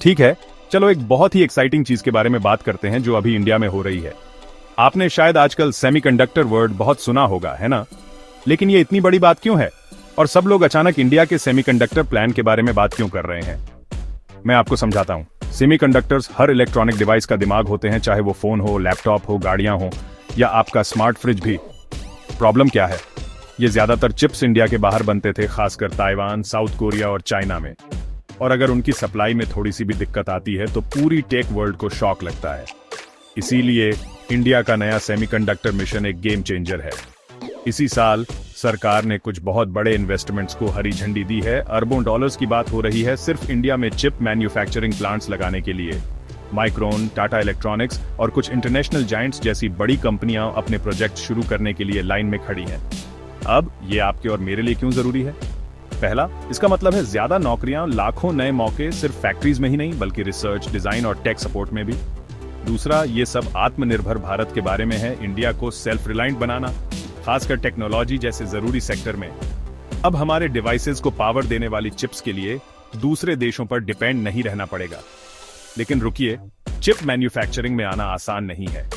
ठीक है, चलो एक बहुत ही एक्साइटिंग चीज के बारे में बात करते हैं जो अभी इंडिया में हो रही है। आपने शायद आजकल सेमीकंडक्टर वर्ड बहुत सुना होगा, है ना? लेकिन ये इतनी बड़ी बात क्यों है? और सब लोग अचानक इंडिया के सेमीकंडक्टर प्लान के बारे में बात क्यों कर रहे हैं? मैं आपको समझाता हूं। सेमीकंडक्टर्स हर इलेक्ट्रॉनिक डिवाइस का दिमाग होते हैं, चाहे वो फोन हो, लैपटॉप हो, गाड़ियां हो या आपका स्मार्ट फ्रिज भी। प्रॉब्लम क्या है? ये ज्यादातर चिप्स इंडिया के बाहर बनते थे, खासकर ताइवान, साउथ कोरिया और चाइना में। और अगर उनकी सप्लाई में थोड़ी सी भी दिक्कत आती है तो पूरी टेक वर्ल्ड को शॉक लगता है। इसीलिए इंडिया का नया सेमीकंडक्टर मिशन एक गेम चेंजर है। इसी साल सरकार ने कुछ बहुत बड़े इन्वेस्टमेंट्स को हरी झंडी दी है। अरबों डॉलर्स की बात हो रही है सिर्फ इंडिया में चिप मैन्युफैक्चरिंग प्लांट्स लगाने के लिए। माइक्रोन, टाटा इलेक्ट्रॉनिक्स और कुछ इंटरनेशनल जायंट्स जैसी बड़ी कंपनियां अपने प्रोजेक्ट शुरू करने के लिए लाइन में खड़ी हैं। अब ये आपके और मेरे लिए क्यों जरूरी है? पहला, इसका मतलब है ज्यादा नौकरियां, लाखों नए मौके सिर्फ फैक्ट्रीज में ही नहीं बल्कि रिसर्च, डिजाइन और टेक सपोर्ट में भी। दूसरा, ये सब आत्मनिर्भर भारत के बारे में है, इंडिया को सेल्फ रिलायंट बनाना, खासकर टेक्नोलॉजी जैसे जरूरी सेक्टर में। अब हमारे डिवाइसेस को पावर देने वाली चिप्स के लिए दूसरे देशों पर डिपेंड नहीं रहना पड़ेगा। लेकिन रुकिए, चिप मैन्युफैक्चरिंग में आना आसान नहीं है।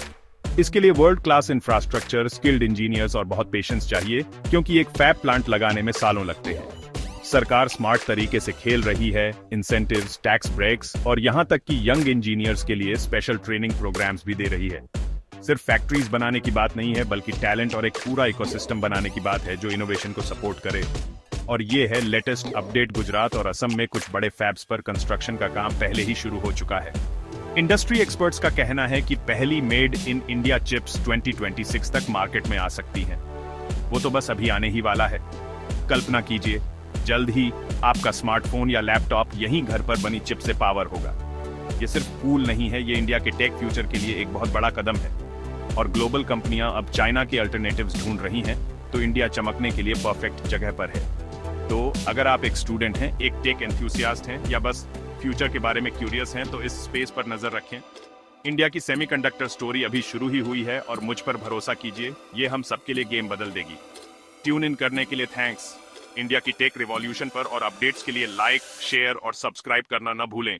इसके लिए world class infrastructure, skilled engineers और बहुत पेशेंस चाहिए, क्योंकि एक फैब प्लांट लगाने में सालों लगते हैं। सरकार स्मार्ट तरीके से खेल रही है, इंसेंटिव्स, टैक्स ब्रेक्स और यहां तक कि यंग इंजीनियर्स के लिए स्पेशल ट्रेनिंग प्रोग्राम्स भी दे रही है। सिर्फ फैक्ट्रीज बनाने की बात नहीं है बल्कि टैलेंट और एक पूरा इकोसिस्टम बनाने की बात है जो इनोवेशन को सपोर्ट करे। और ये है लेटेस्ट अपडेट। गुजरात और असम में कुछ बड़े फैब्स पर कंस्ट्रक्शन का काम पहले ही शुरू हो चुका है। इंडस्ट्री एक्सपर्ट्स का कहना है कि पहली मेड इन इंडिया चिप्स 2026 तक मार्केट में आ सकती हैं। वो तो बस अभी आने ही वाला है। कल्पना कीजिए, जल्द ही आपका स्मार्टफोन या लैपटॉप यहीं घर पर बनी चिप से पावर होगा। ये सिर्फ कूल नहीं है, ये इंडिया के टेक फ्यूचर के लिए एक बहुत बड़ा कदम है। और ग्लोबल कंपनियां अब चाइना के अल्टरनेटिव्स ढूंढ रही हैं, तो इंडिया चमकने के लिए परफेक्ट जगह पर है। तो अगर आप एक स्टूडेंट हैं, एक टेक एंथुसियास्ट हैं या बस फ्यूचर के बारे में क्यूरियस हैं, तो इस स्पेस पर नजर रखें। इंडिया की सेमीकंडक्टर स्टोरी अभी शुरू ही हुई है और मुझ पर भरोसा कीजिए, ये हम सबके लिए गेम बदल देगी। ट्यून इन करने के लिए थैंक्स। इंडिया की टेक रिवॉल्यूशन पर और अपडेट्स के लिए लाइक, शेयर और सब्सक्राइब करना न भूलें।